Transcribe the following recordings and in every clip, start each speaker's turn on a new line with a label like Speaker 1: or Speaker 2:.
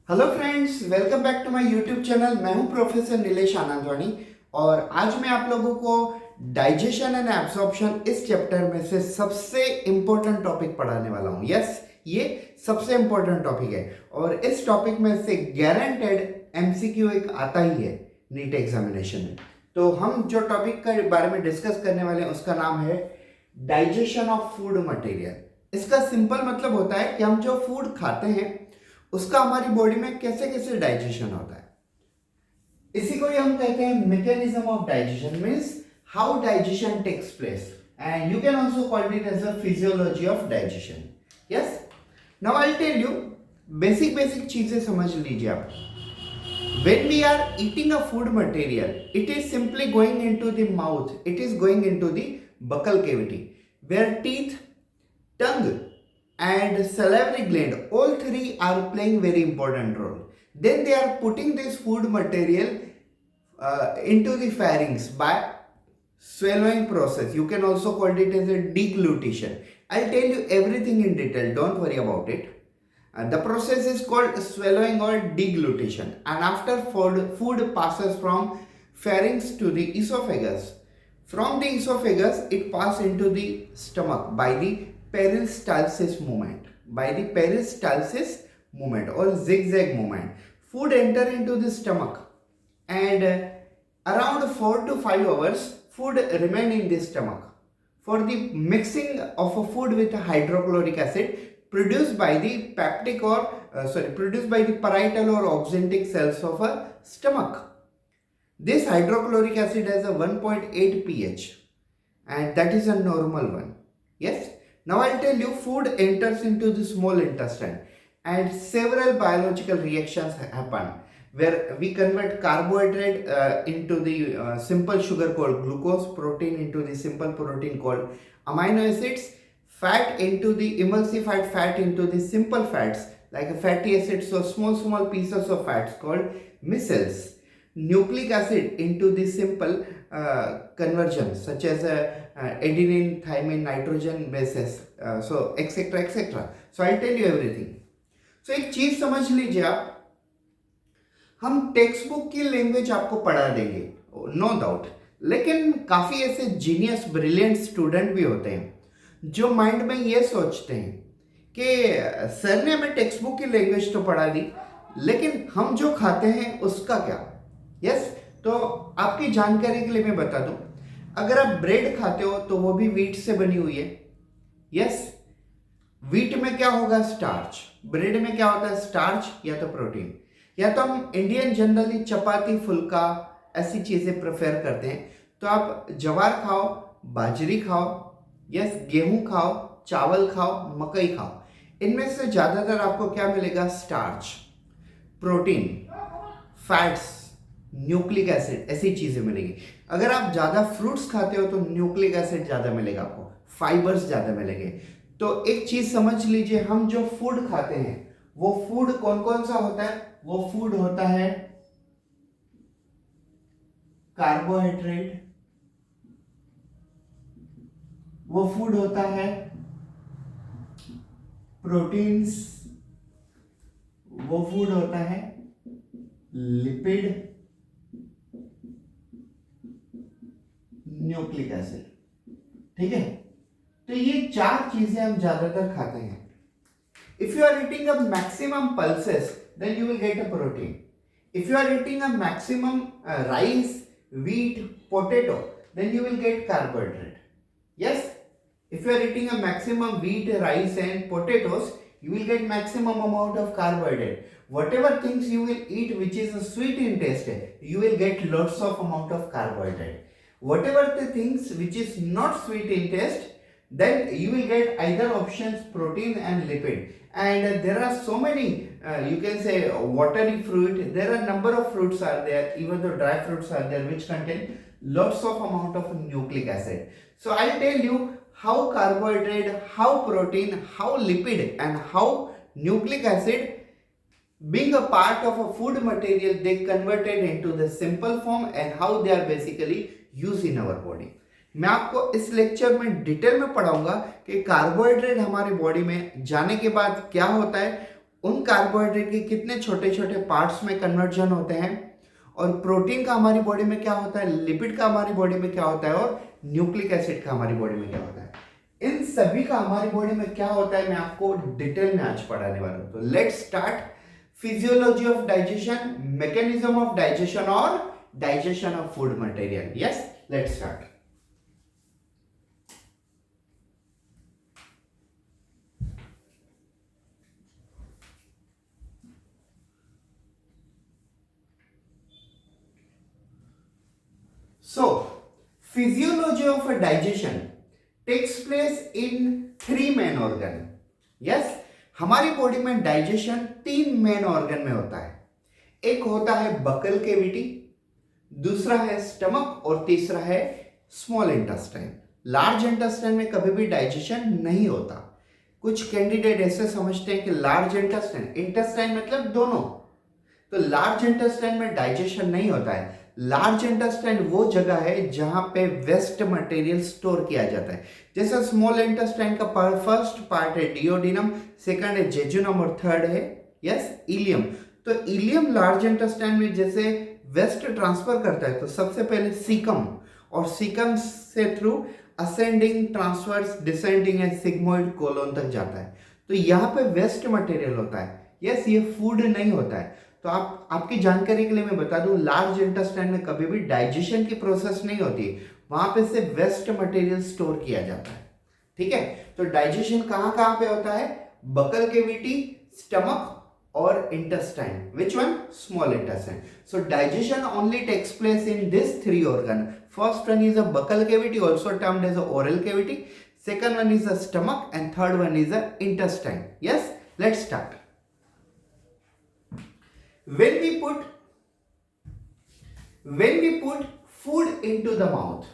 Speaker 1: Hello friends, welcome back to my YouTube channel. मैं हूं professor Nilesh आनंदवानी और आज मैं आप लोगों को डाइजेशन एंड एब्जॉर्प्शन इस चैप्टर में से सबसे इंपॉर्टेंट टॉपिक पढ़ाने वाला हूं। यस, ये सबसे इंपॉर्टेंट टॉपिक है और इस टॉपिक में से गारंटेड एमसीक्यू एक आता ही है नीट एग्जामिनेशन में। तो हम जो टॉपिक के बारे में डिस्कस करने वाले हैं उसका नाम है डाइजेशन ऑफ फूड मटेरियल। इसका सिंपल मतलब होता है कि हम जो फूड खाते हैं उसका हमारी बॉडी में कैसे कैसे डाइजेशन होता है। इसी को ही हम कहते हैं mechanism of digestion, means how digestion takes place, and you can also call it as a physiology of digestion. Yes, now I tell you basic चीजें समझ लीजिए आप। When we are eating a food material, it is simply going into the mouth, it is going into the buccal cavity, where teeth, tongue and salivary gland, all three are playing very important role. Then they are putting this food material into the pharynx by swallowing process. You can also call it as a deglutition. I'll tell you everything in detail, don't worry about it. The process is called swallowing or deglutition, and after food passes from pharynx to the esophagus. From the esophagus it passes into the stomach by the peristalsis movement, or zigzag movement. Food enter into the stomach and around 4 to 5 hours food remain in the stomach for the mixing of a food with hydrochloric acid produced by the produced by the parietal or oxyntic cells of a stomach. This hydrochloric acid has a 1.8 pH and that is a normal one. Yes, now I'll tell you food enters into the small intestine and several biological reactions happen where we convert carbohydrate into the simple sugar called glucose, protein into the simple protein called amino acids, fat into the emulsified fat into the simple fats like fatty acids, so small pieces of fats called micelles, nucleic acid into the simple conversions such as adenine, thymine, nitrogen bases, so etc. So I'll tell you everything. So एक चीज समझ लीजिए आप, हम text book की language आपको पढ़ा देंगे, नो डाउट, लेकिन काफी ऐसे जीनियस ब्रिलियंट स्टूडेंट भी होते हैं जो माइंड में ये सोचते हैं कि सर ने हमें टेक्स्ट बुक की लैंग्वेज तो पढ़ा दी, लेकिन हम जो खाते हैं उसका क्या। यस, तो आपकी जानकारी के लिए मैं बता दूं, अगर आप ब्रेड खाते हो तो वो भी व्हीट से बनी हुई है। यस, व्हीट में क्या होगा, स्टार्च। ब्रेड में क्या होता है, स्टार्च या तो प्रोटीन। या तो हम इंडियन जनरली चपाती, फुल्का ऐसी चीजें प्रेफर करते हैं, तो आप ज्वार खाओ, बाजरी खाओ, यस, गेहूं खाओ, चावल खाओ, मकई खाओ, इनमें से ज्यादातर आपको क्या मिलेगा, starch, protein, fats, nucleic acid, ऐसी चीजें मिलेगी। अगर आप ज्यादा फ्रूट्स खाते हो तो न्यूक्लिक एसिड ज्यादा मिलेगा आपको, फाइबर्स ज्यादा मिलेंगे। तो एक चीज समझ लीजिए, हम जो फूड खाते हैं वो फूड कौन कौन सा होता है, वो फूड होता है कार्बोहाइड्रेट, वो फूड होता है प्रोटीन्स, वो फूड होता है लिपिड, न्यूक्लिक एसिड। ठीक है, तो ये चार चीजें हम ज्यादातर खाते हैं। If you are eating a maximum pulses then you will get a protein. If you are eating a maximum rice, wheat, potato, then you will get carbohydrate. Yes, if you are eating a maximum wheat, rice and potatoes, you will get maximum amount of carbohydrate. Whatever things you will eat which is sweet in taste, you will get lots of amount of carbohydrate. Whatever the things which is not sweet in taste, then you will get either options protein and lipid. And there are so many, you can say watery fruit, there are number of fruits are there, even though dry fruits are there which contain lots of amount of nucleic acid. So I'll tell you how carbohydrate, how protein, how lipid and how nucleic acid being a part of a food material they converted into the simple form and how they are basically used in our body. मैं आपको इस lecture में detail में पढ़ाऊंगा कि carbohydrate हमारे body में जाने के बाद क्या होता है, उन कार्बोहाइड्रेट के कितने छोटे छोटे पार्ट्स में कन्वर्जन होते हैं, और प्रोटीन का हमारी बॉडी में क्या होता है, लिपिड का हमारी बॉडी में क्या होता है, और न्यूक्लिक एसिड का हमारी बॉडी में क्या होता है, इन सभी का हमारी बॉडी में क्या होता है, मैं आपको डिटेल में आज पढ़ाने वाला हूं। तो let's start. Physiology of digestion, mechanism of digestion और digestion of food material. Yes, let's start. So, physiology of a digestion takes place in 3 main organ. Yes, हमारी बॉडी में डाइजेशन 3 मेन ऑर्गन में होता है। एक होता है बकल केविटी, दूसरा है स्टमक और तीसरा है स्मॉल इंटेस्टाइन। लार्ज इंटेस्टाइन में कभी भी डाइजेशन नहीं होता। कुछ कैंडिडेट ऐसे समझते हैं कि लार्ज इंटेस्टाइन, इंटेस्टाइन मतलब दोनों, तो लार्ज इंटेस्टाइन में डाइजेशन नहीं होता है। लार्ज इंटेस्टाइन वो जगह है जहां पे वेस्ट मटेरियल स्टोर किया जाता है। जैसे स्मॉल इंटेस्टाइन का फर्स्ट पार्ट है डिओडिनम, सेकंड है जेजुनम और थर्ड है यस इलियम। तो इलियम लार्ज इंटेस्टाइन में जैसे वेस्ट ट्रांसफर करता है, तो सबसे पहले सीकम, और सीकम से through ascending, transverse, descending and sigmoid colon तक जाता है। तो यहाँ पे वेस्ट मटेरियल होता है। यस, ये फूड नहीं होता है। तो आपकी जानकारी के लिए मैं बता दूं, लार्ज इंटेस्टाइन में कभी भी डाइजेशन की प्रोसेस नहीं होती, वहां पे से वेस्ट मटेरियल स्टोर किया जाता है। ठीक है, तो डाइजेशन कहां कहां पे होता है, बकल केविटी, स्टमक और intestine. Which one, small intestine. So digestion only takes place in this 3 organ. First one is a buccal cavity, also termed as a oral cavity. Second one is a stomach and third one is a intestine. Yes, let's start. When we put food into the mouth,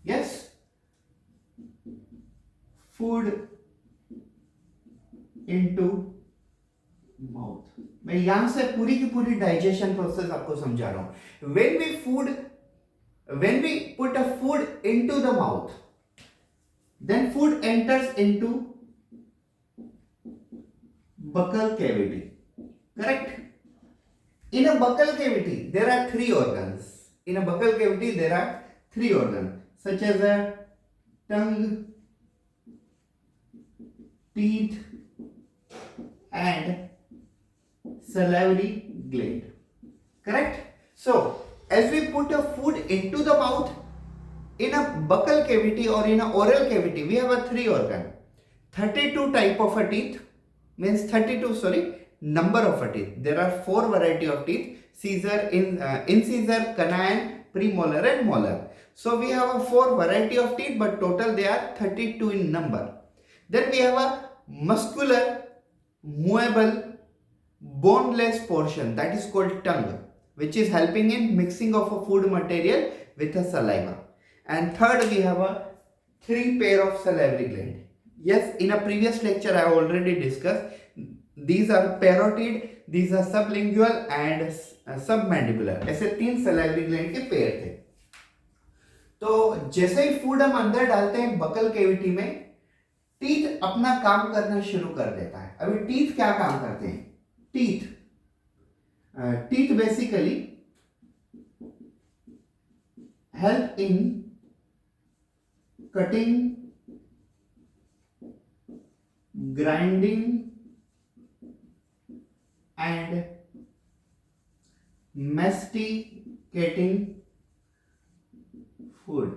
Speaker 1: yes, food into mouth, मैं यहां से पूरी की पूरी digestion process आपको समझा रहा हूं। when we put a food into the mouth, then food enters into buccal cavity, correct? In a buccal cavity, there are 3 organs. In a buccal cavity, there are 3 organs, such as a tongue, teeth, and salivary gland. Correct? So, as we put a food into the mouth, in a buccal cavity or in a oral cavity, we have a 3 organ. 32 type of a teeth, means 32, sorry, number of a teeth. There are 4 variety of teeth: incisor, canine, premolar and molar. So we have a 4 variety of teeth, but total they are 32 in number. Then we have a muscular, movable, boneless portion, that is called tongue, which is helping in mixing of a food material with a saliva. And third, we have a 3 pair of salivary gland. Yes, in a previous lecture I have already discussed. These are parotid, these are sublingual and submandibular. ऐसे 3 salivary gland के pair थे। तो जैसे ही food हम अंदर डालते हैं buckle cavity में, टीथ अपना काम करना शुरू कर देता है। अभी टीथ क्या काम करते हैं? Teeth basically help in cutting, grinding and masticating food.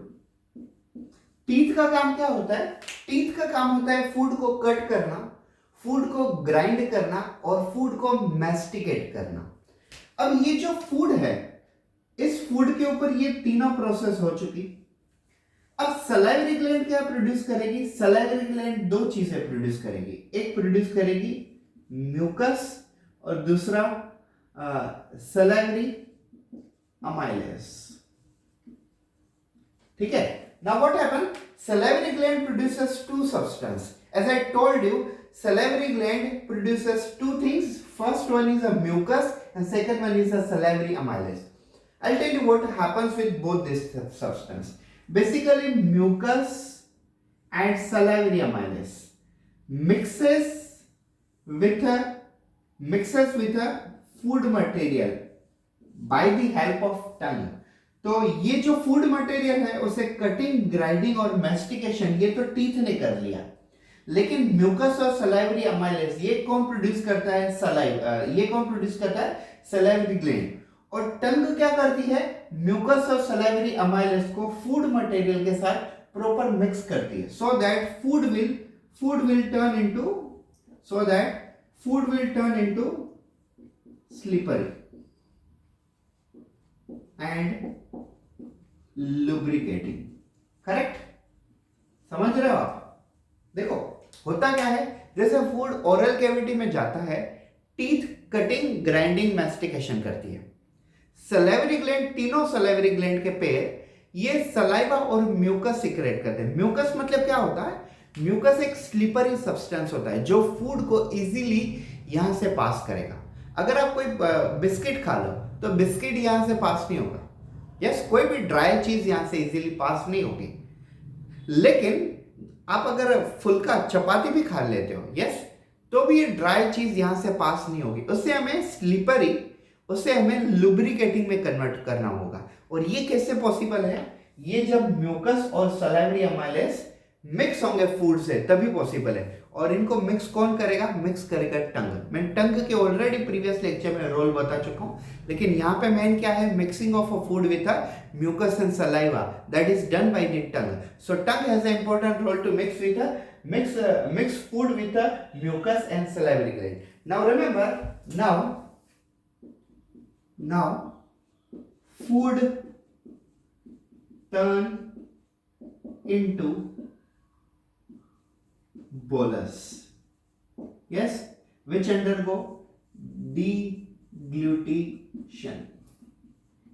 Speaker 1: Teeth का काम क्या होता है? टीथ का काम होता है फूड को कट करना, फूड को ग्राइंड करना और फूड को मैस्टिकेट करना। अब ये जो फूड है, इस फूड के ऊपर ये तीनों प्रोसेस हो चुकी। अब सलाइवरी ग्लैंड क्या प्रोड्यूस करेगी? सलाइवरी ग्लैंड 2 चीजें प्रोड्यूस करेगी। एक प्रोड्यूस करेगी म्यूकस और दूसरा सलाइवरी अमाइलेस। ठीक है, now what happen? Salivary gland produces 2 substance. As I told you, salivary gland produces 2 things. First one is a mucus and second one is a salivary amylase. I'll tell you what happens with both these substance. Basically, mucus and salivary amylase mixes with a mixes with a food material by the help of tongue. तो ये जो food material है उसे cutting, grinding और mastication ये तो teeth ने कर लिया, लेकिन म्यूकस और सलाइवरी अमाइलेज ये कौन प्रोड्यूस करता है? ये कौन प्रोड्यूस करता है? Salivary gland. और टंग क्या करती है? म्यूकस और सलाइवरी अमाइलेज को फूड मटेरियल के साथ प्रॉपर मिक्स करती है, so that food will turn into slippery and lubricating. Correct? समझ रहे हो आप? देखो होता क्या है, जैसे फूड ओरल कैविटी में जाता है, टीथ कटिंग, ग्राइंडिंग, मैस्टिकेशन करती है। सलाइवरी ग्लैंड, तीनों सलाइवरी ग्लैंड के पेयर ये सलाइवा और म्यूकस सिक्रेट करते हैं। म्यूकस मतलब क्या होता है? म्यूकस एक स्लिपरी सब्सटेंस होता है जो फूड को इजीली यहां से पास करेगा। अगर आप कोई बिस्किट खा लो तो बिस्किट यहां से पास नहीं होगा। यस, कोई भी ड्राई चीज यहां से इजीली पास नहीं होगी। लेकिन आप अगर फुल्का, चपाती भी खा लेते हो, यस, तो भी ये ड्राई चीज यहां से पास नहीं होगी। उससे हमें स्लिपरी, उसे हमें लुब्रिकेटिंग में कन्वर्ट करना होगा। और ये कैसे पॉसिबल है? ये जब म्यूकस और सलाइवरी अमाइलेज मिक्स होंगे फूड से तभी पॉसिबल है। और इनको मिक्स कौन करेगा? मिक्स करेगा टंग। मैं टंग के ऑलरेडी प्रीवियस लेक्चर में रोल बता चुका हूं, लेकिन यहां पे मेन क्या है? Mixing of a food with a mucus and saliva, that is done by the tongue. So tongue has a important role to mix food with the mucus and salivary gland. Now remember, now food turn into bolus, yes, which undergo deglutition.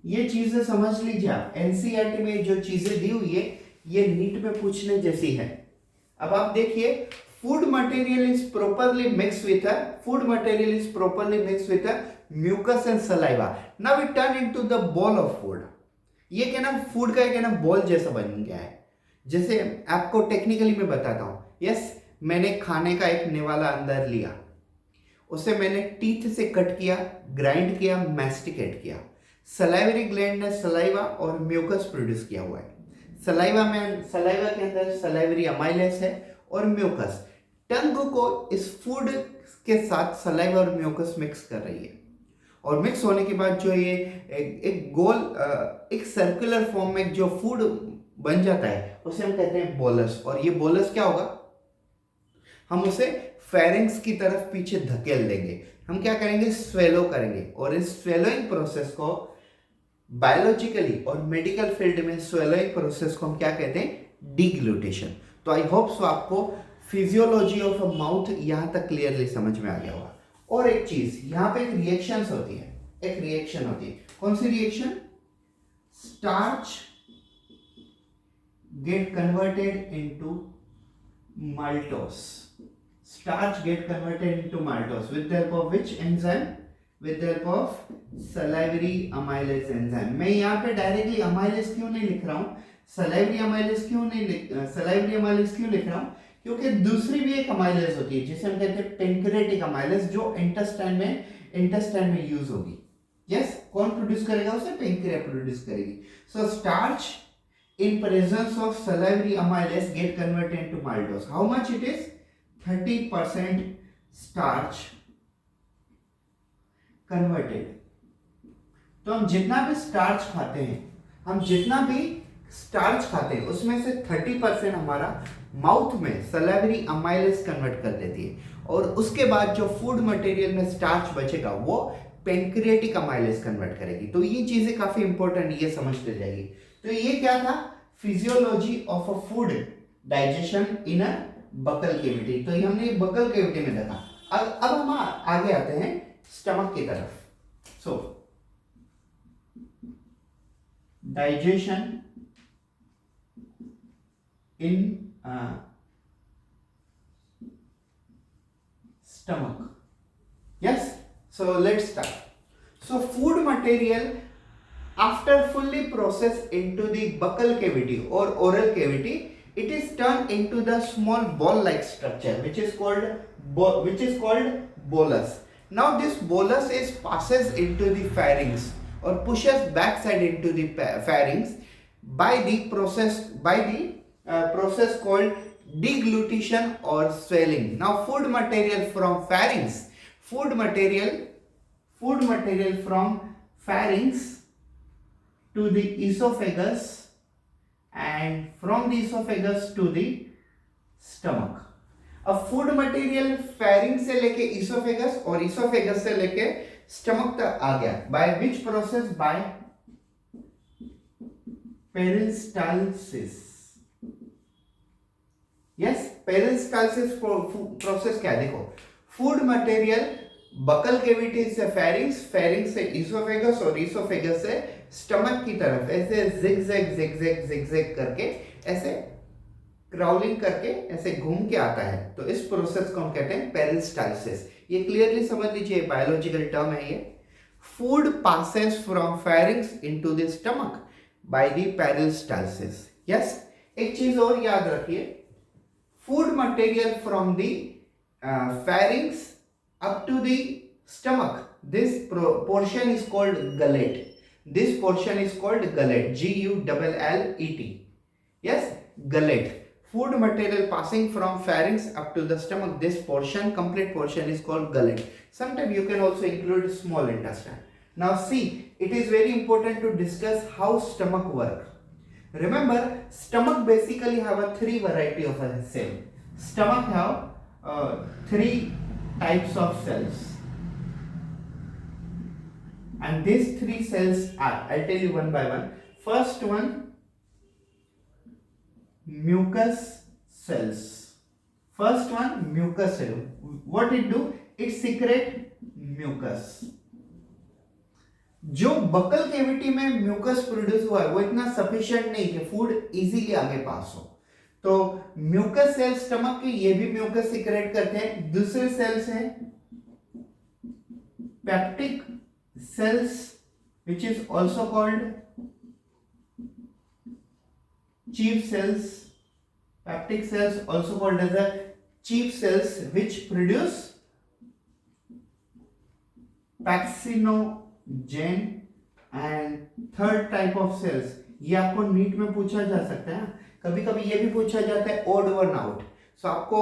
Speaker 1: ये चीजें समझ लीजिए आप, NCERT में जो चीजें दी हुई है ये नीट में पूछने जैसी है। अब आप देखिए, food material is properly mixed with a mucus and saliva. Now it turn into the ball of food. ये क्या ना, फूड का एक ना बॉल जैसा बन गया है। जैसे आपको टेक्निकली मैं बताता हूं, यस, मैंने खाने का एक निवाला अंदर लिया, उसे मैंने टीथ से कट किया, ग्राइंड किया, मैस्टिकेट किया। सलाइवरी ग्लैंड ने सलाइवा और म्यूकस प्रोड्यूस किया हुआ है। सलाइवा के अंदर सलाइवरी अमाइलेज है और म्यूकस। टंग को इस फूड के साथ सलाइवा और म्यूकस मिक्स कर रही है, और मिक्स होने के बाद जो ये एक गोल, एक सर्कुलर फॉर्म में जो फूड बन जाता है उसे हम कहते हैं बोलस। और ये बोलस क्या होगा? हम उसे फेरिंग्स की तरफ पीछे धकेल देंगे। हम क्या करेंगे? स्वेलो करेंगे। और इस स्वेलोइंग प्रोसेस को बायोलॉजिकली और मेडिकल फील्ड में स्वेलोइंग प्रोसेस को हम क्या कहते हैं? डिग्लूटेशन। तो आई होप सो आपको फिजियोलॉजी ऑफ अ माउथ यहां तक क्लियरली समझ में आ गया होगा। और एक चीज, यहां पे एक रिएक्शन होती है, कौन सी reaction? Starch get converted into maltose. Starch get converted into maltose with the help of which enzyme? With the help of salivary amylase enzyme. मैं यहाँ पे डायरेक्टली अमाइलेज क्यों नहीं लिख रहा हूँ, सलाइवरी अमाइलेज क्यों लिख रहा हूँ? क्योंकि दूसरी भी एक अमाइलेज होती है जिसे हम कहते हैं पेंक्रियाटिक अमाइलेज, जो इंटेस्टाइन में यूज होगी। यस, कौन प्रोड्यूस करेगा उसे? पेंक्रिया प्रोड्यूस करेगी। सो starch in presence of salivary amylase get converted into maltose. How much it is? 30% starch converted. तो हम जितना भी स्टार्च खाते हैं उसमें से 30% हमारा माउथ में सलाइवरी अमाइलेज कन्वर्ट कर देती है, और उसके बाद जो फूड मटेरियल में स्टार्च बचेगा वो पेंक्रियाटिक अमाइलेज कन्वर्ट करेगी। तो ये चीजें काफी इंपॉर्टेंट, ये समझते जाएगी। तो ये क्या था? Physiology of a food digestion in a buccal cavity. तो ये हमने बकल कैविटी में देखा। अब हम आगे आते हैं स्टमक की तरफ। सो digestion in stomach. Yes, so let's start. So food material after fully processed into the buccal cavity or oral cavity, it is turned into the small ball like structure which is called bolus. Now this bolus is passes into the pharynx or pushes backside into the pharynx by the process called deglutition or swelling. Now food material from pharynx, food material from pharynx to the esophagus and from the esophagus to the stomach. अब food material pharynx से लेके oesophagus और oesophagus से लेके stomach तक आ गया. By which process? By peristalsis. Yes, peristalsis process क्या है? देखो, फूड मटेरियल बकल केविटी से फेरिंक्स, फेरिंक्स से इसोफेगस और इसोफेगस से स्टमक की तरफ ऐसे जिगजैग करके ऐसे क्राउलिंग करके ऐसे घूम के आता है. तो इस प्रोसेस को हम कहते हैं पेरिस्टालसिस. ये क्लियरली समझ लीजिए, बायोलॉजिकल टर्म है ये. Food passes from pharynx into the stomach by the peristalsis. Yes, एक चीज और याद रखिए, food material from the pharynx up to the stomach, this portion is called gullet. This portion is called gullet. Gullet. Yes, gullet. Food material passing from pharynx up to the stomach. This portion, complete portion, is called gullet. Sometimes you can also include small intestine. Now see, it is very important to discuss how stomach work. Remember, stomach basically have a three variety of a cell. Stomach have three types of cells. And these three cells are, I'll tell you one by one. First one, mucus cells. First one, mucus cell. What it do? It secrete mucus. जो buckle cavity में mucus produce हुआ है वो इतना sufficient नहीं कि food easily आगे पास हो. तो म्यूकस सेल स्टमक के ये भी म्यूकस सिक्रेट करते हैं. दूसरे सेल्स हैं peptic cells, which is also called chief cells. Peptic cells also called as a chief cells, which produce pepsinogen. And third type of cells, ये आपको नीट में पूछा जा सकता है. कभी कभी ये भी पूछा जाता है odd one out. सो आपको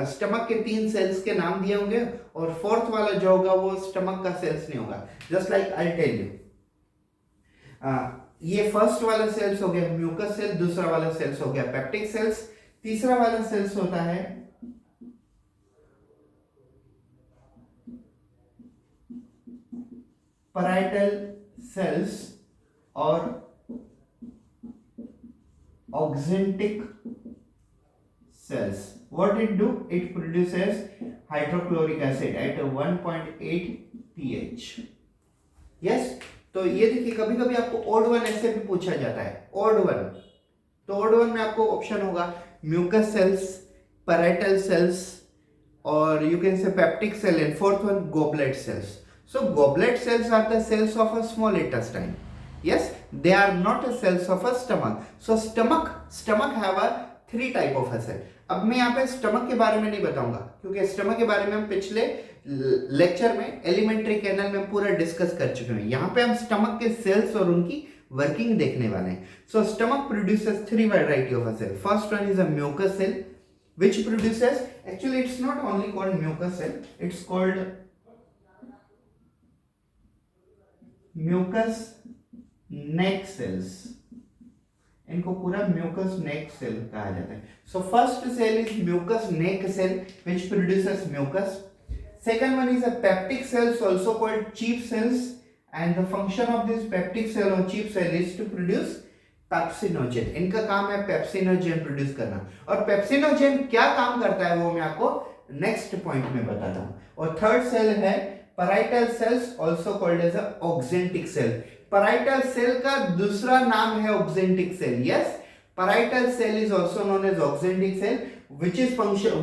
Speaker 1: स्टमक के 3 सेल्स के नाम दिए होंगे और फोर्थ वाला जो होगा वो स्टमक का सेल्स नहीं होगा. Just like I tell you, ये फर्स्ट वाला सेल्स हो गया म्यूकस सेल, दूसरा वाला सेल्स हो गया पेप्टिक सेल्स, तीसरा वाला सेल्स होता है पैराइटल सेल्स और oxyntic cells. What it do? It produces hydrochloric acid at 1.8 pH. Yes. तो ये देखिए, कभी कभी आपको odd one ऐसे भी पूछा जाता है. odd one, तो odd one में आपको ऑप्शन होगा mucus cells, parietal cells, और you can say peptic cell, and fourth one goblet cells. So goblet cells are the cells of a small intestine. Yes, they are not the cells of a stomach. So stomach have a 3 type of a cell. अब मैं यहाँ पे stomach के बारे में नहीं बताऊंगा क्योंकि स्टमक के बारे में हम पिछले लेक्चर में एलिमेंट्री कैनल में पूरा डिस्कस कर चुके हैं. यहाँ पे हम स्टमक के सेल्स और उनकी वर्किंग देखने वाले हैं. So stomach produces 3 variety of a cell. First one is a mucus cell which produces, actually it's not only called mucus cell, it's called mucus neck cells. इनको पूरा म्यूकस नेक सेल कहा जाता है. So first cell is mucus neck cell which produces mucus. Second one is a peptic cells also called chief cells, and the function of this peptic cell और chief cell is to produce pepsinogen. इनका काम है pepsinogen produce करना. और pepsinogen क्या काम करता है वो मैं आपको नेक्स्ट पॉइंट में बताता हूं. और थर्ड सेल है parietal cells also called as a oxyntic cell. Parietal cell का दूसरा नाम है oxyntic cell. Yes, parietal cell is also known as oxyntic cell which is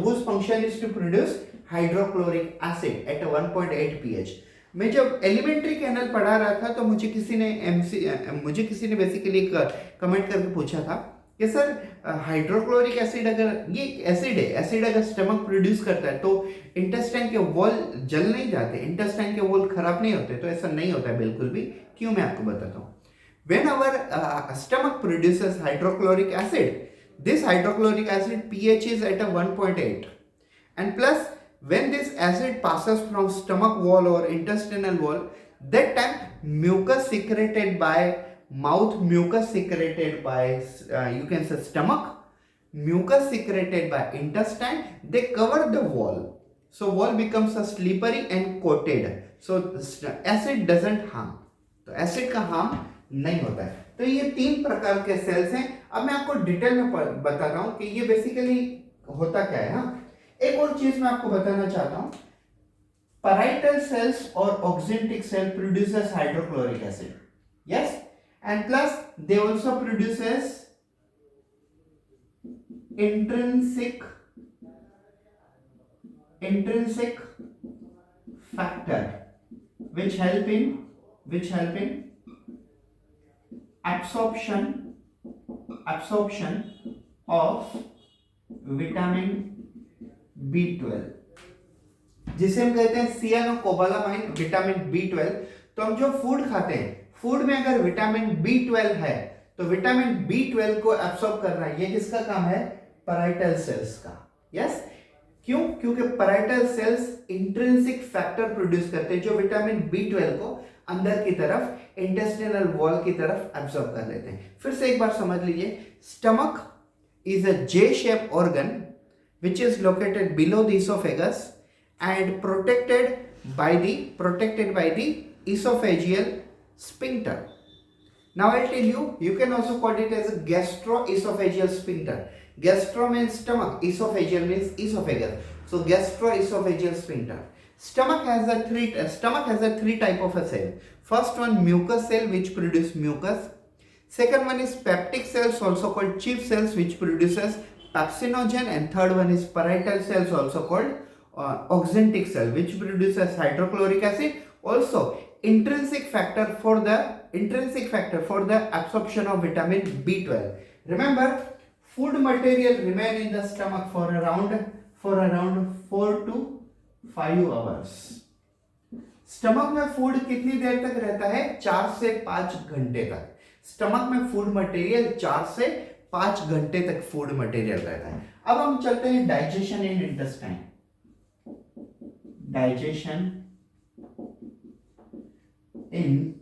Speaker 1: whose function is to produce hydrochloric acid at 1.8 pH. मैं जब alimentary canal पढ़ा रहा था तो मुझे किसी ने बेसिकली कमेंट करके पूछा था कि सर हाइड्रोक्लोरिक एसिड, अगर ये एसिड है, एसिड अगर स्टमक प्रोड्यूस करता है तो इंटेस्टाइन के वॉल जल नहीं जाते, इंटेस्टाइन के वॉल खराब नहीं होते? तो ऐसा नहीं होता है बिल्कुल भी। क्यों, मैं आपको बताता हूँ। When our stomach produces hydrochloric acid, this hydrochloric acid pH is at a 1.8, and plus when this acid passes from stomach wall or intestinal wall, that time mucus secreted by mouth, mucus secreted by you can say stomach, mucus secreted by intestine, they cover the wall, so wall becomes a slippery and coated, so acid doesn't harm, तो acid का harm नहीं होता है। तो ये 3 प्रकार के sales हैं। अब मैं आपको डिटेल में बता रहा हूं कि ये बेसिकली होता क्या है। हाँ, एक और चीज मैं आपको बताना चाहता हूं, parietal cells or oxyntic cell produces hydrochloric acid, yes, and plus they also produces intrinsic factor which help in absorption of vitamin B12, जिसे हम कहते हैं सियानोकोबालामाइन विटामिन B12। तो हम जो फूड खाते हैं, फूड में अगर विटामिन B12 है तो विटामिन B12 को एब्सॉर्ब करना, ये किसका काम है? पैराइटल सेल्स का। यस, क्यों? क्योंकि parietal cells intrinsic factor produce करते हैं जो विटामिन B12 को अंदर की तरफ इंटेस्टिनल वॉल की तरफ एब्सॉर्ब कर लेते हैं। फिर से एक बार समझ लीजिए, stomach is a J-shaped organ which is located below the esophagus and protected by the esophageal sphincter. Now I'll tell you, you can also call it as a gastroesophageal sphincter. Gastro means stomach, esophageal means esophagus. So gastroesophageal sphincter. Stomach has a three type of a cell. First one, mucus cell, which produce mucus. Second one is peptic cells, also called chief cells, which produces pepsinogen, and third one is parietal cells, also called oxyntic cell, which produces hydrochloric acid. Also intrinsic factor for the absorption of vitamin B12. Remember, food material remain in the stomach for around 4 to 5 hours. Stomach में food कितनी देर तक रहता है? 4 से 5 घंटे तक। Stomach में food material 4 से 5 घंटे तक फूड मटेरियल रहता है। अब हम चलते हैं digestion in intestine. Digestion in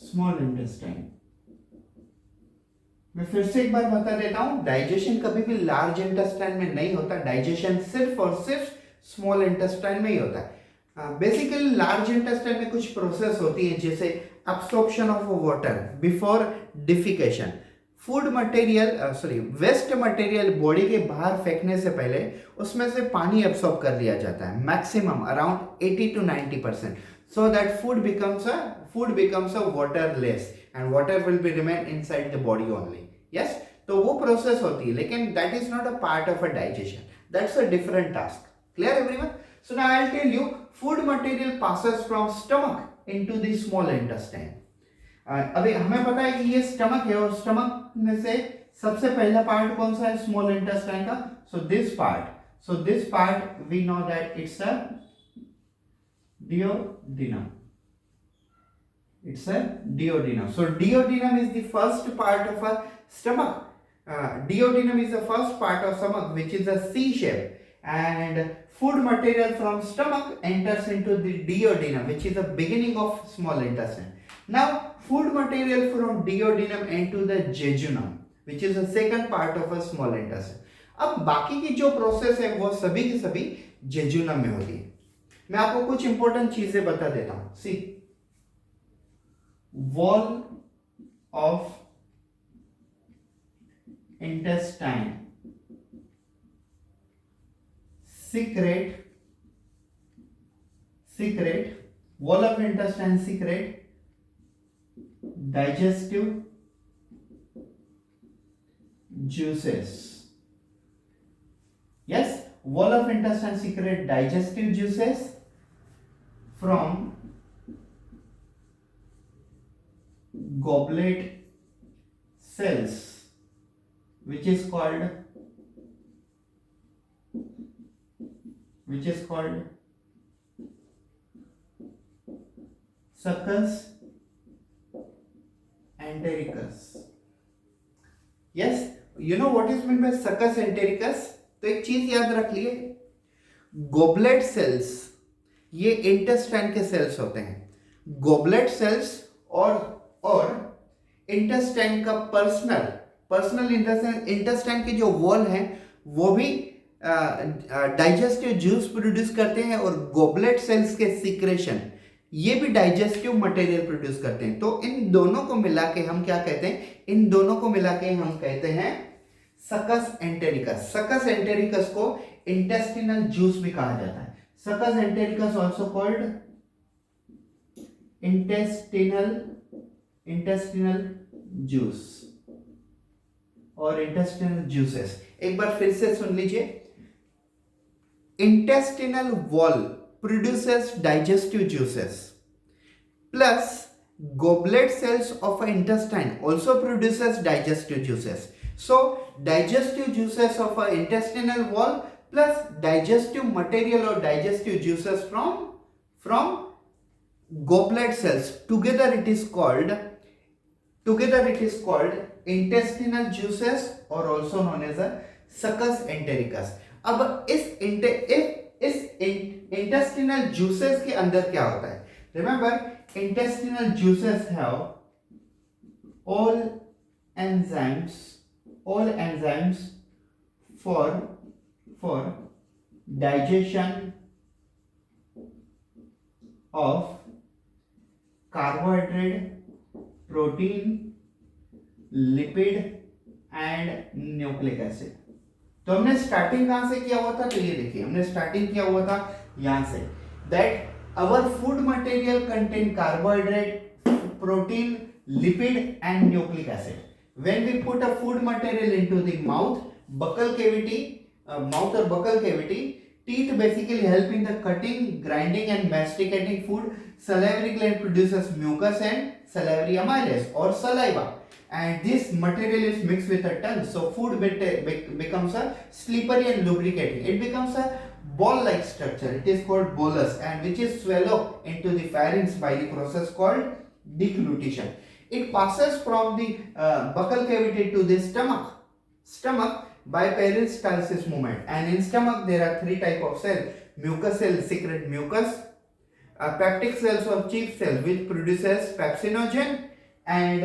Speaker 1: small intestine. मैं फिर से एक बार बता देता हूं, डाइजेशन कभी भी लार्ज इंटेस्टाइन में नहीं होता, डाइजेशन सिर्फ और सिर्फ स्मॉल इंटेस्टाइन में ही होता है। बेसिकली लार्ज इंटेस्टाइन में कुछ प्रोसेस होती है, जैसे absorption of water before defecation, food material waste material body के बाहर फेंकने से पहले उसमें से पानी एब्सॉर्ब कर लिया जाता है, maximum around 80 to 90%, so that food becomes a waterless and water will be remain inside the body only. Yes, तो वो प्रोसेस होती है, लेकिन that is not a part of a digestion, that's a different task. Clear everyone? So now I'll tell you, food material passes from stomach into the small intestine. अभी हमें पता है कि ये स्टमक है और स्टमक में से सबसे पहला पार्ट कौन सा है? स्मॉल इंटेस्टाइन का। So this part we know that it's a duodenum. It's a duodenum. So duodenum is the first part of a stomach. Duodenum is the first part of stomach, which is a C shape, and food material from stomach enters into the duodenum, which is the beginning of small intestine. Now food material from duodenum into the jejunum, which is the second part of a small intestine. अब बाकी की जो process है वो सभी की सभी jejunum में होती है। मैं आपको कुछ इंपॉर्टेंट चीजें बता देता हूं। See, wall of intestine secrete wall of intestine secrete digestive juices. Yes, wall of intestine secrete digestive juices from goblet cells, which is called succus entericus. Yes, you know what is meant by succus entericus? तो एक चीज याद रख लिए, goblet sales ये intestine के sales होते हैं। गोबलेट सेल्स और इंटेस्टाइन का पर्सनल इंटेस्टाइन के जो वॉल हैं वो भी डाइजेस्टिव जूस प्रोड्यूस करते हैं, और गोबलेट सेल्स के सीक्रेशन ये भी डाइजेस्टिव मटेरियल प्रोड्यूस करते हैं। तो इन दोनों को मिला के हम क्या कहते हैं? इन दोनों को मिला के हम कहते हैं सकस एंटेरिकस। सकस एंटेरिकस को इंटेस्टिनल जूस भी कहा जाता है। सकस entericus also called intestinal juice और इंटेस्टिनल जूसेस। एक बार फिर से सुन लीजिए, intestinal wall produces digestive juices, plus goblet cells of an intestine also produces digestive juices. So digestive juices of an intestinal wall plus digestive material or digestive juices from goblet cells, together it is called intestinal juices, or also known as a succus entericus. अब इस intestinal juices के अंदर क्या होता है? Remember, intestinal juices have all enzymes for digestion of carbohydrate, protein, lipid and nucleic acid. तो हमने starting कहां से किया हुआ था? तो ये देखिए, हमने स्टार्टिंग किया हुआ था यहां से, that our food material contain carbohydrate, protein, lipid and nucleic acid. When we put a food material into the mouth, buccal cavity, mouth और buccal cavity, teeth basically help in the cutting, grinding and masticating food. Salivary gland produces mucus and salivary amylase or saliva, and this material is mixed with the tongue, so food becomes a slippery and lubricating. It becomes a ball like structure. It is called bolus, and which is swallowed into the pharynx by the process called deglutition. It passes from the buccal cavity to the stomach by peristalsis movement, and in stomach there are three type of cell: mucus cell secrete mucus, peptic cells or chief cell which produces pepsinogen, and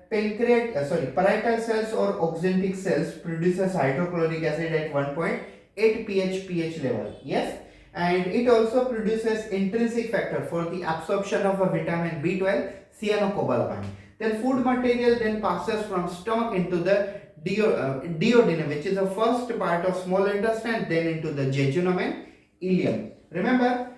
Speaker 1: parietal cells or oxyntic cells produces hydrochloric acid at 1.8 pH level. Yes, and it also produces intrinsic factor for the absorption of a vitamin B12, cyanocobalamin. Then food material then passes from stomach into the duodenum, which is the first part of small intestine, then into the jejunum and ileum. Remember,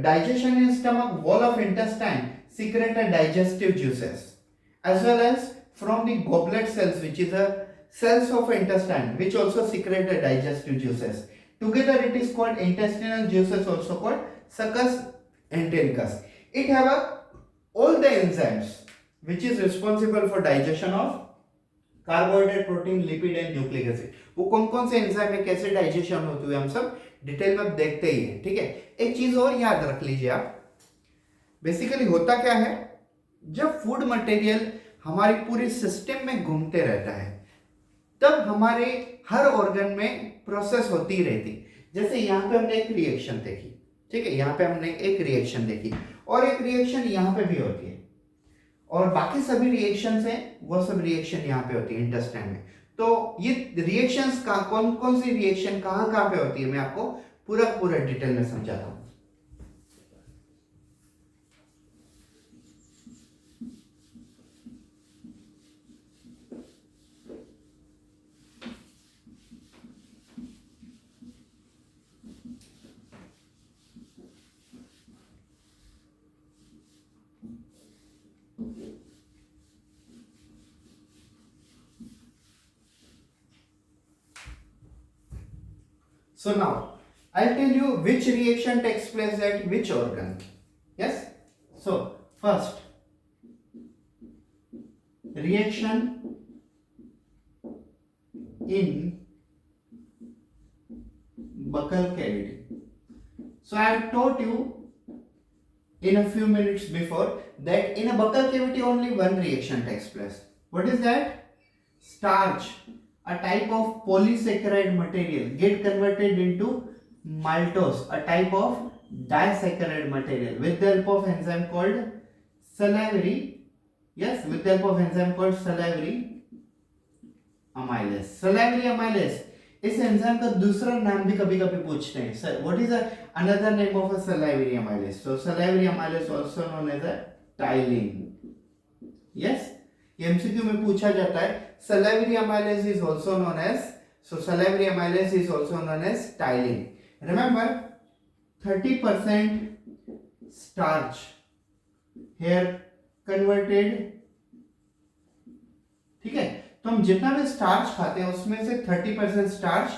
Speaker 1: digestion in stomach, wall of intestine secrete digestive juices, as well as from the goblet cells, which is the cells of intestine, which also secrete digestive juices. Together it is called intestinal juices, also called succus entericus. It have all the enzymes which is responsible for digestion of carbohydrate, protein, lipid and nucleic acid. वो कौन कौन से enzyme में कैसे digestion होती है हम सब डिटेल में देखते ही हैं. ठीक है, एक चीज और याद रख लीजिए आप, बेसिकली होता क्या है, जब फूड मटेरियल हमारी पूरी सिस्टम में घूमते रहता है तब हमारे हर ऑर्गन में प्रोसेस होती रहती. जैसे यहाँ पे हमने एक रिएक्शन देखी, ठीक है, यहाँ पे हमने एक रिएक्शन देखी और एक रिएक्शन यहाँ पे भी होती है, और बाकी सभी रिएक्शंस हैं वो सब रिएक्शन यहाँ पे होती है इंटेस्टाइन में. तो ये रिएक्शंस का कौन कौन सी रिएक्शन कहाँ पे होती है मैं आपको पूरा डिटेल में समझाता हूँ. So now I'll tell you which reaction takes place at which organ. Yes, so first reaction in buccal cavity. So I have taught you in a few minutes before that in a buccal cavity only one reaction takes place. What is that? Starch, a type of polysaccharide material, get converted into maltose, a type of disaccharide material with the help of enzyme called salivary. Yes, with the help of enzyme called salivary amylase. Salivary amylase, इस enzyme का दूसरा नाम भी कभी कभी पूछते हैं sir, what is another name of a salivary amylase? So salivary amylase also known as a tyline. Yes, ये एमसीक्यू में पूछा जाता है. Salivary amylase is also known as, so salivary amylase is also known as tyline. Remember 30% starch here converted. ठीक है, तो हम जितना भी स्टार्च खाते हैं उसमें से 30% स्टार्च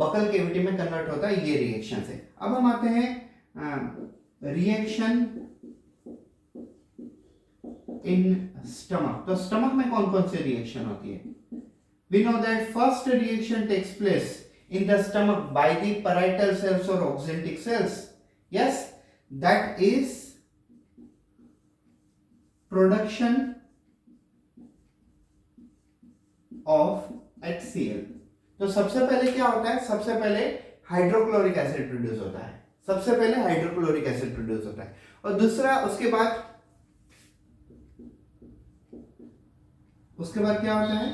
Speaker 1: बकल केविटी में कन्वर्ट होता है ये रिएक्शन से. अब हम आते हैं रिएक्शन इन स्टमक. तो स्टमक में कौन कौन सी रिएक्शन होती है? We know that first reaction takes place in the stomach by the parietal cells और oxyntic cells. Yes, that is production of HCl. तो सबसे पहले क्या होता है? सबसे पहले हाइड्रोक्लोरिक एसिड प्रोड्यूस होता है. सबसे पहले हाइड्रोक्लोरिक एसिड प्रोड्यूस होता है. और दूसरा उसके बाद क्या होता है?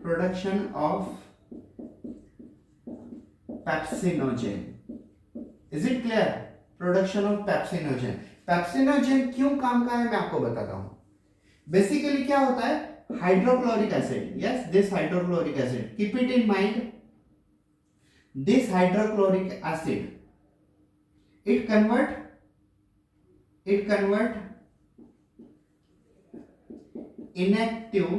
Speaker 1: Production of pepsinogen. Is it clear? Production of pepsinogen. Pepsinogen क्यों काम का है मैं आपको बताता हूं. बेसिकली क्या होता है? Hydrochloric acid. Yes, this hydrochloric acid, keep it in mind, this hydrochloric acid it convert inactive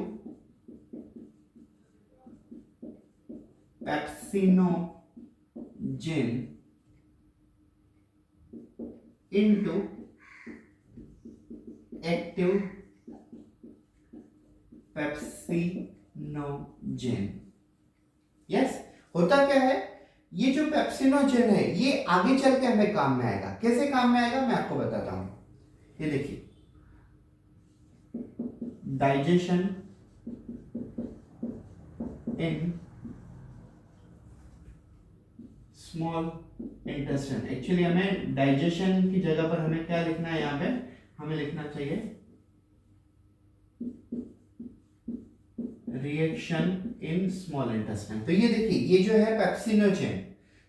Speaker 1: pepsinogen into active pepsinogen. Yes, होता क्या है? ये जो पेप्सिनोजेन है ये आगे चल के हमें काम में आएगा. कैसे काम में आएगा मैं आपको बताता हूं. ये देखिए, digestion in small intestine. Actually हमें डाइजेशन की जगह पर हमें क्या लिखना है? यहां पे हमें लिखना चाहिए रिएक्शन इन स्मॉल इंटेस्टाइन. तो ये देखिए, ये जो है पेप्सिनोजेन.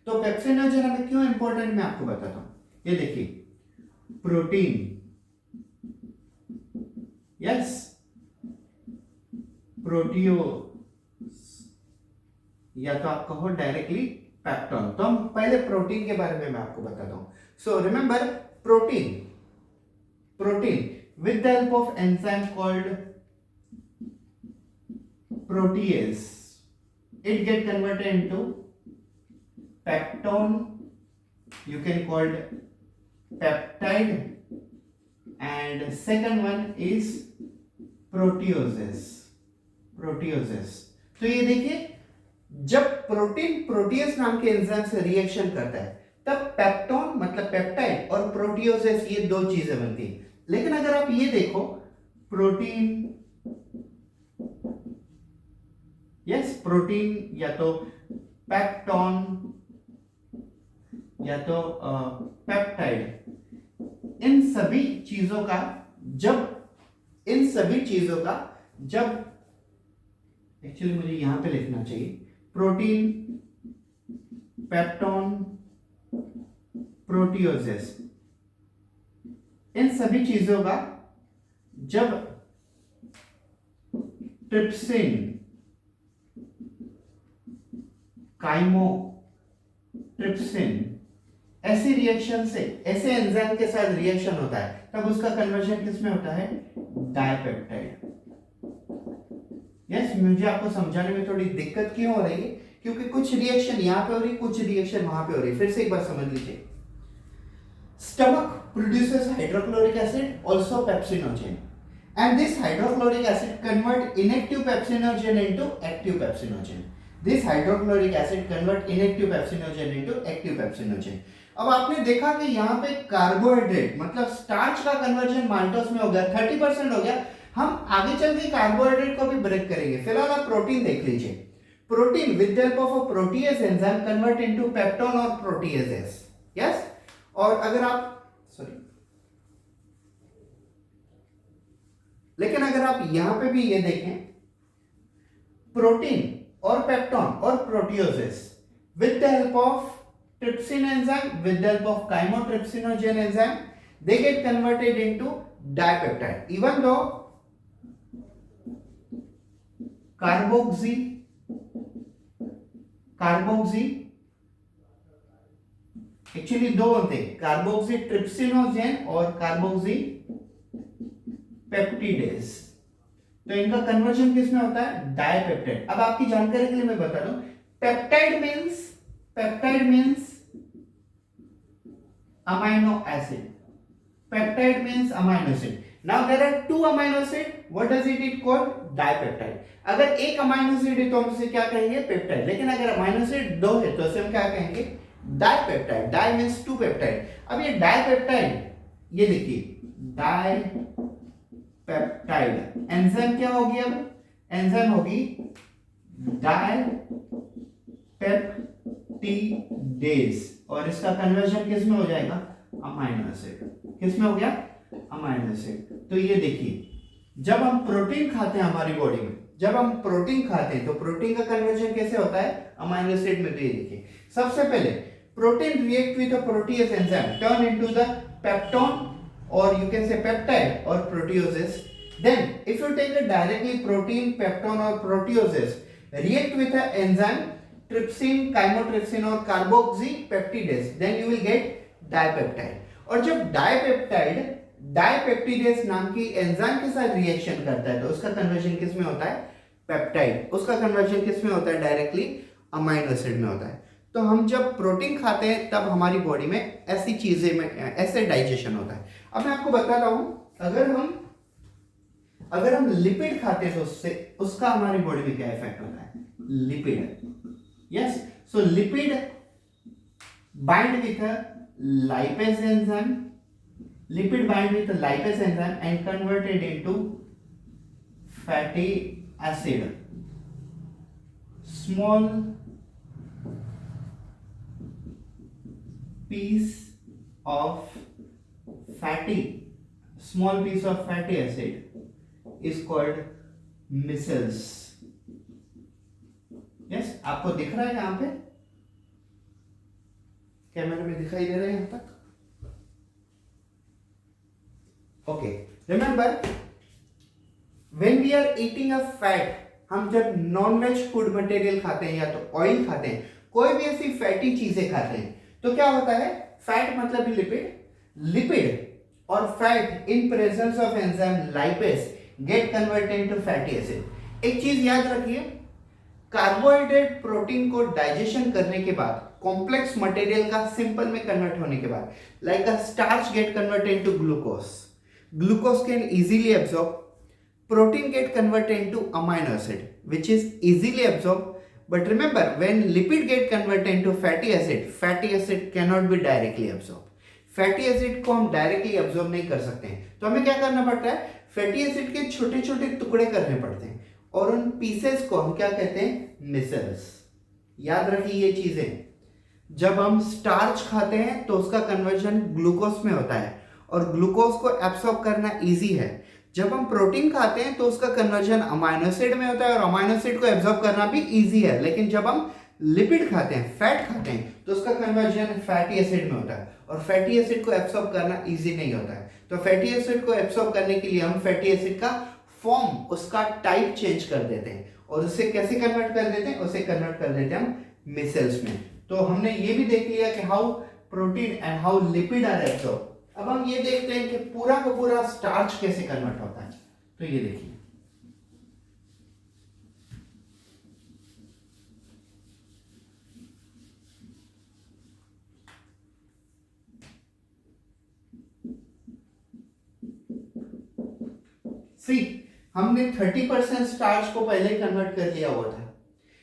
Speaker 1: तो पेप्सिनोजेन हमें क्यों इंपॉर्टेंट मैं आपको बताता हूं. ये देखिए, प्रोटीन, यस, प्रोटियो या तो आप कहो डायरेक्टली पेप्टोन. तो हम पहले प्रोटीन के बारे में मैं आपको बताता हूं. So remember, protein with the help of enzyme called protease, it get converted into peptone, you can call it peptide, and second one is proteoses. तो ये देखिए, जब प्रोटीन प्रोटीएस नाम के एंजाइम से रिएक्शन करता है तब पेप्टोन मतलब पेप्टाइड और प्रोटियोसेस ये दो चीजें बनती हैं. लेकिन अगर आप ये देखो, प्रोटीन, यस, प्रोटीन या तो पेप्टोन या तो पेप्टाइड, इन सभी चीजों का जब एक्चुअली मुझे यहां पे लिखना चाहिए प्रोटीन, पेप्टोन, प्रोटियोसेस, इन सभी चीजों का जब ट्रिप्सिन, काइमोट्रिप्सिन ऐसी रिएक्शन से, ऐसे एंजाइम के साथ रिएक्शन होता है तब उसका कन्वर्जन किस में होता है? डाइपेप्टाइड. यस, मुझे आपको समझाने में थोड़ी दिक्कत क्यों हो रही है? क्योंकि कुछ रिएक्शन यहां पे हो रही, कुछ रिएक्शन वहां पे हो रही. फिर से एक बार समझ लीजिए, stomach produces hydrochloric acid, also pepsinogen. And this hydrochloric acid convert inactive pepsinogen into active pepsinogen. This hydrochloric acid convert inactive pepsinogen into active pepsinogen. अब आपने देखा कि यहाँ पे कार्बोहाइड्रेट मतलब स्टार्च का कन्वर्जन माल्टोस में हो गया, 30% हो गया. हम आगे चल के कार्बोहाइड्रेट को भी ब्रेक करेंगे. फिलहाल आप प्रोटीन देख लीजिए. Protein with the help of a protease enzyme convert into peptone और प्रोटीएजेस. यस. और अगर आप लेकिन अगर आप यहां पे भी ये देखें, प्रोटीन और पेप्टोन और proteoses with the help of trypsin enzyme, with the help of chymotrypsinogen enzyme, they get converted into dipeptide. Even though carboxy actually दो होते हैं, कार्बोक्सी ट्रिप्सिनोजेन और कार्बोक्सी पेप्टिडेज. तो इनका कन्वर्जन किसमें होता है? डाइपेप्टाइड. अब आपकी जानकारी के लिए मैं बता दूं, peptide means amino acid. Peptide means amino acid. Now there are two amino acid. What does it called? Dipeptide. अगर एक अमाइनो एसिड है तो हम इसे क्या कहेंगे? पेप्टाइड. लेकिन अगर अमाइनो एसिड दो है तो इसे हम क्या कहेंगे? Dipeptide. Di means two peptide. अब ये डाइपेप्टाइड, ये देखिए डाइपेप्टाइड एंजाइम क्या होगी? अब एंजाइम होगी डाइपेप्टिडेज और इसका कन्वर्जन किस में हो जाएगा? Amino acid. किस में हो गया? Amino acid. तो ये देखिए, जब हम प्रोटीन खाते हैं हमारी बॉडी में, जब हम प्रोटीन खाते हैं तो प्रोटीन का कन्वर्जन कैसे होता है? अमाइनो एसिड में. तो ये देखिए, सबसे पहले protein react with a protease enzyme turn into the peptone और यू कैन से पेप्टाइड और proteoses. Then if you take directly protein, peptone और proteoses react with a enzyme trypsin, chymotrypsin और carboxy peptidase, then you will get dipeptide. और जब डाइपेप्टिडेज नाम की enzyme के साथ रिएक्शन करता है तो उसका कन्वर्जन किस में होता है? पेप्टाइड. उसका कन्वर्जन किस में होता है? डायरेक्टली अमाइनो एसिड में होता है. तो हम जब प्रोटीन खाते हैं तब हमारी बॉडी में ऐसी चीजें में ऐसे डाइजेशन होता है. अब मैं आपको बताता हूं, अगर हम लिपिड खाते हैं तो उसका हमारी बॉडी में क्या इफेक्ट होता है? Lipid. Yes, so lipid bind with a lipase enzyme. Lipid bind with a lipase enzyme and converted into fatty acid. Small piece of fatty acid is called micelles. Yes, आपको दिख रहा है यहां पे? कैमरे में दिखाई दे रहा है यहां तक? Okay. Remember when we are eating a fat, हम जब नॉन वेज फूड मटेरियल खाते हैं या तो ऑयल खाते हैं, कोई भी ऐसी फैटी चीजें खाते हैं तो क्या होता है? फैट मतलब लिपिड और fat in presence of enzyme lipase gate converted into fatty acid. एक चीज याद रखिए, कार्बोहाइड्रेट प्रोटीन को डाइजेशन करने के बाद, कॉम्प्लेक्स मटेरियल का सिंपल में कन्वर्ट होने के बाद, like a starch get converted into glucose can easily absorb, protein gate converted into amino acid which is easily absorb. But remember when lipid gate converted into fatty acid can not be directly absorb. Fatty acid को हम directly absorb नहीं कर सकते हैं, तो हमें क्या करना पड़ता है? फैटी एसिड के छोटे छोटे टुकड़े करने पड़ते हैं और उन पीसेस को हम क्या कहते हैं? मिसेल्स. याद रखिए ये चीजें. जब हम स्टार्च खाते हैं तो उसका कन्वर्जन ग्लूकोज में होता है और ग्लूकोज को एब्सॉर्ब करना इजी है. जब हम प्रोटीन खाते हैं तो उसका कन्वर्जन अमाइनो एसिड में होता है और अमाइनो एसिड को एब्सॉर्ब करना भी इजी है. लेकिन जब हम लिपिड खाते हैं, फैट खाते हैं, तो उसका कन्वर्जन फैटी एसिड में होता है और फैटी एसिड को एब्सॉर्ब करना इजी नहीं होता है. तो फैटी एसिड को एब्सॉर्ब करने के लिए हम फैटी एसिड का फॉर्म, उसका टाइप चेंज कर देते हैं और उसे कैसे कन्वर्ट कर देते हैं? उसे कन्वर्ट कर देते हैं हम मिसेल्स में. तो हमने ये भी देख लिया कि how protein and how lipid are absorb. अब हम ये देखते हैं कि पूरा का पूरा स्टार्च कैसे कन्वर्ट होता है. तो ये देखिए, सी हमने 30% स्टार्च को पहले कन्वर्ट कर लिया हुआ था।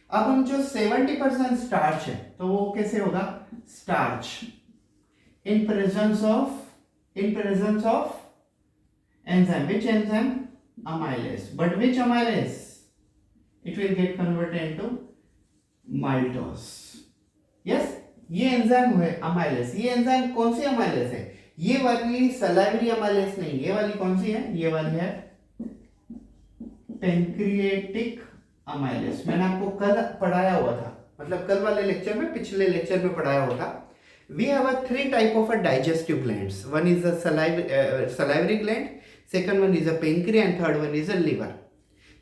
Speaker 1: अब हम जो 70% स्टार्च है तो वो कैसे होगा, starch in presence of enzyme. Which enzyme? Amylase. But which amylase? It will get converted into maltose. Yes, ये एंजाइम है अमाइलेस। ये एंजाइम कौन सी अमाइलेस है? ये वाली सलाइवरी अमाइलेस नहीं, ये वाली कौन सी है? ये वाली है पेंक्रिएटिक अमाइलेस। मैंने आपको कल पढ़ाया हुआ था, मतलब कल वाले लेक्चर में, पिछले लेक्चर में पढ़ाया हुआ था। We have a three type of a digestive glands. One is a salivary gland, second one is a pancreas, and third one is a liver.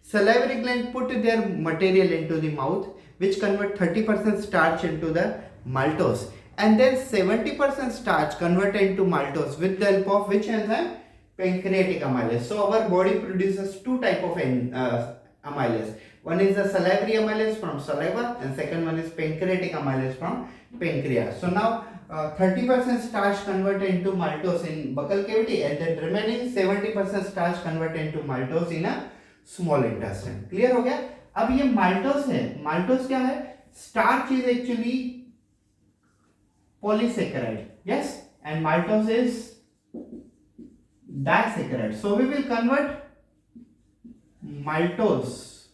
Speaker 1: Salivary gland put their material into the mouth, which convert 30% starch into the maltose, and then 70% starch converted into maltose with the help of which enzyme? Pancreatic amylase. So our body produces two type of amylase. One is the salivary amylase from saliva, and second one is pancreatic amylase from pancreas. So now 30% starch converted into maltose in buccal cavity, and then remaining 70% starch converted into maltose in a small intestine. Clear हो गया? अब ये maltose है, maltose क्या है? Starch is actually polysaccharide, yes, and maltose is disaccharide. So we will convert maltose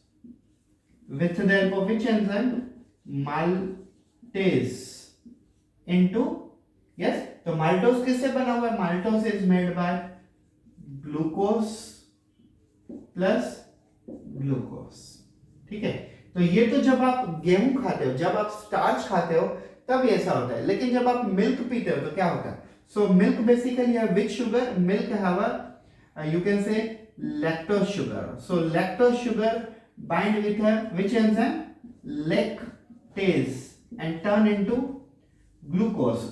Speaker 1: with the help of which enzyme? Maltase into, yes, तो maltose किससे बना हुआ है? Maltose is made by glucose plus glucose. ठीक है, तो ये तो जब आप गेहूं खाते हो, जब आप स्टार्च खाते हो तब ऐसा होता है, लेकिन जब आप मिल्क पीते हो तो क्या होता है? सो मिल्क बेसिकली है which sugar? Milk have a you can say lactose sugar. So lactose sugar bind with a which enzyme? Lactase, and turn into glucose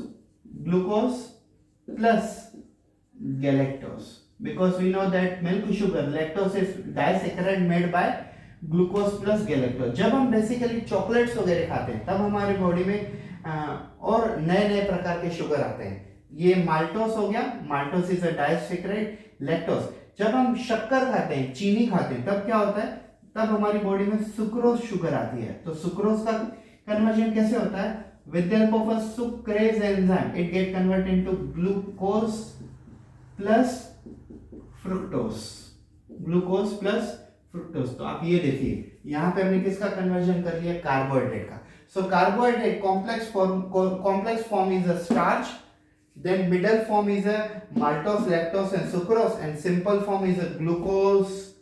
Speaker 1: plus galactose, because we know that milk sugar lactose is disaccharide made by glucose plus galactose. जब हम basically chocolates वगैरह खाते हैं तब हमारी body में और नए नए प्रकार के शुगर आते हैं। ये माल्टोस हो गया, maltose is a disaccharide, lactose. जब हम शक्कर खाते हैं, चीनी खाते हैं, तब क्या होता है? तब हमारी बॉडी में सुक्रोज शुगर आती है। तो सुक्रोज का कन्वर्जन कैसे होता है? With the help of a sucrase enzyme, it get converted into glucose plus fructose. Glucose plus fructose. तो आप ये देखिए, यहाँ पे हमने किसका कन्वर्जन कर लिया? कार्बोहाइड्रेट का। So carbohydrate complex form is a starch, then middle form is a maltose, lactose, and sucrose, and simple form is a glucose,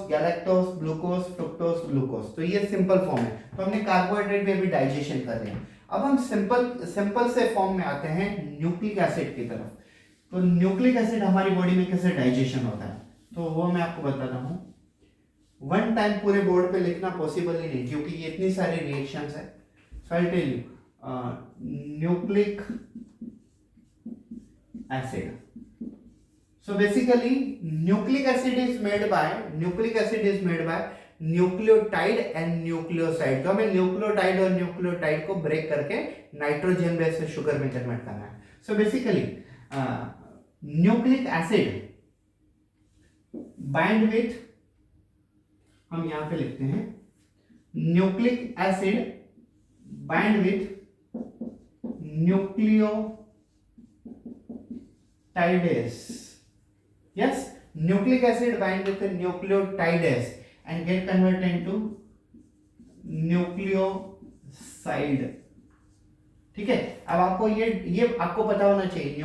Speaker 1: galactose, glucose, fructose, glucose. तो ये सिंपल फॉर्म है। तो हमने कार्बोहाइड्रेट में भी डाइजेशन कर रहे हैं। अब हम सिंपल से फॉर्म में आते हैं न्यूक्लिक एसिड की तरफ। तो न्यूक्लिक एसिड हमारी बॉडी में कैसे डाइजेशन होता है तो वो मैं आपको बताता हूँ। वन टाइम पूरे बोर्ड पे लिखना पॉसिबल ही नहीं, क्योंकि ये इतनी सारी रिएक्शंस है। So I tell you nucleic acid. So basically nucleic acid is made by nucleotide and nucleoside. तो हमें न्यूक्लियोटाइड और न्यूक्लियोटाइड को ब्रेक करके नाइट्रोजन बेस शुगर में कन्वर्ट करना है। So basically nucleic acid bind with, हम यहां पे लिखते हैं nucleic acid bind with nucleotidases. Yes, nucleic acid bind with the nucleotides and get converted into nucleoside. ठीक है, अब आपको ये आपको पता होना चाहिए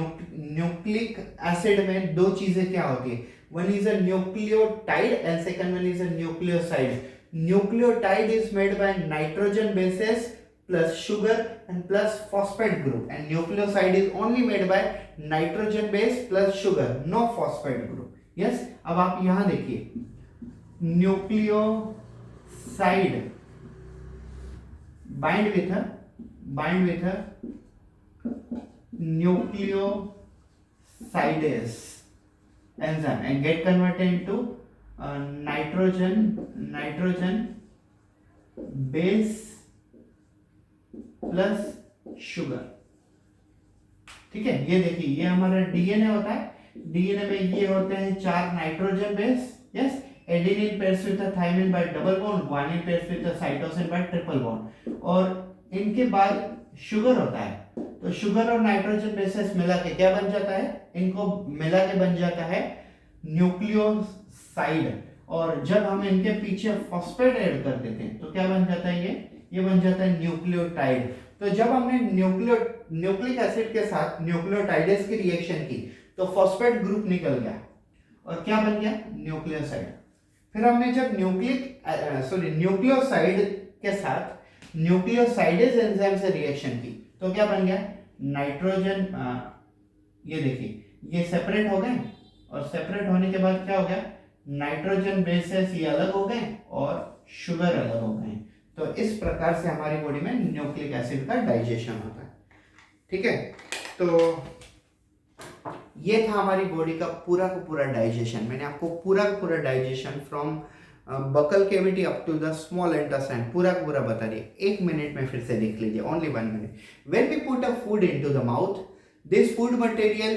Speaker 1: न्यूक्लिक एसिड में दो चीजें क्या होती है। One is a nucleotide and second one is a nucleoside. Nucleotide is made by nitrogen bases plus sugar and plus phosphate group, and nucleoside is only made by nitrogen base plus sugar, no phosphate group. Yes, अब आप यहां देखिए nucleoside bind with a nucleosidase enzyme and get converted into nitrogen base plus sugar. ठीक है, ये देखिए ये हमारा डीएनए होता है, डीएनए में ये होते हैं 4 nitrogen base, yes, adenine pairs with thymine bye double bond, guanine pairs with cytosine bye triple bond, और इनके बाद शुगर होता है। तो शुगर और नाइट्रोजन बेसेस मिला के क्या बन जाता है, इनको मिला के बन जाता है न्यूक्लियोसाइड, और जब हम इनके पीछे फॉस्फेट ऐड कर देते हैं तो क्या बन जाता है, ये बन जाता है न्यूक्लियोटाइड। तो जब हमने न्यूक्लिक एसिड के साथ न्यूक्लियोटाइडेस की रिएक्शन की तो फॉस्फेट ग्रुप निकल गया और क्या बन गया, न्यूक्लियोसाइड। फिर हमने जब न्यूक्लियोसाइड के साथ न्यूक्लियोसाइडेज एंजाइम से रिएक्शन की तो क्या बन गया, नाइट्रोजन, ये देखिए ये सेपरेट हो गए, और सेपरेट होने के बाद क्या हो गया, नाइट्रोजन बेसेस ये अलग हो गए और शुगर अलग हो गए। तो इस प्रकार से हमारी बॉडी में न्यूक्लिक एसिड का डाइजेशन होता है। ठीक है, तो ये था हमारी बॉडी का पूरा डाइजेशन। मैंने आपको पूरा digestion from buccal cavity up to the small intestine पूरा बता दिया। 1 मिनट में फिर से देख लीजिए, only 1 minute. When we put a food into the mouth, this food material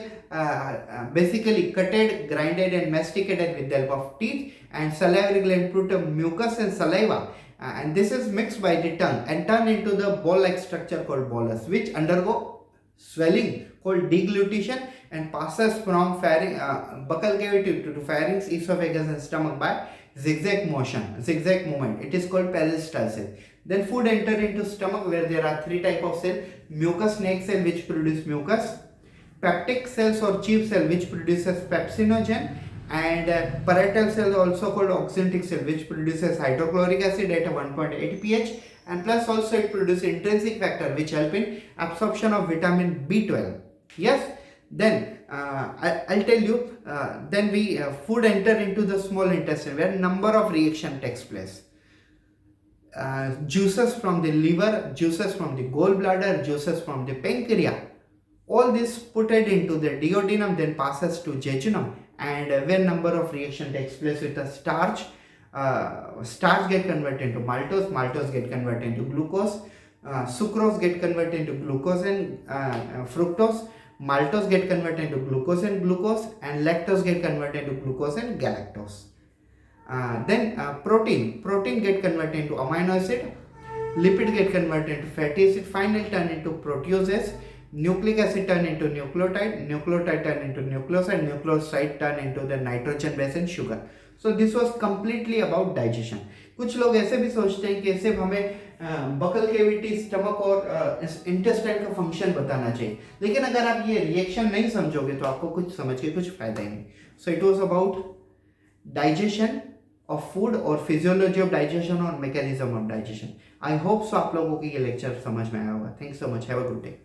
Speaker 1: basically cutted, grinded and masticated with the help of teeth and salivary gland put a mucus and saliva, and this is mixed by the tongue and turned into the ball-like structure called bolus, which undergo swelling called deglutition and passes from buccal cavity to pharynx, esophagus and stomach by zigzag movement. It is called peristalsis. Then food enter into stomach where there are 3 type of cell: mucous snake cell which produce mucus, peptic cells or chief cell which produces pepsinogen, and parietal cell also called oxyntic cell which produces hydrochloric acid at 1.8 pH, and plus also it produces intrinsic factor which help in absorption of vitamin B12. Yes, then I'll tell you, then we food enter into the small intestine where number of reaction takes place. Juices from the liver, juices from the gallbladder, juices from the pancreas, all this put it into the duodenum, then passes to jejunum, and when number of reaction takes place with a starch, starch get converted into maltose get converted into glucose, sucrose get converted into glucose and fructose, maltose get converted into glucose, and lactose get converted into glucose and galactose. Then protein get converted into amino acid, lipid get converted into fatty acid, finally turn into proteases, nucleic acid turn into nucleotide turn into nucleoside, nucleoside turn into the nitrogen base and sugar. So this was completely about digestion. कुछ लोग ऐसे भी सोचते हैं कि सिर्फ हमें buckle cavity, stomach और इंटेस्टाइन का फंक्शन बताना चाहिए, लेकिन अगर आप ये रिएक्शन नहीं समझोगे तो आपको कुछ समझ के कुछ फायदा ही नहीं। So it was about digestion of food और फिजियोलॉजी ऑफ डाइजेशन और mechanism of digestion. I hope so आप लोगों को ये लेक्चर समझ में आया होगा। Thanks so much, have a good day.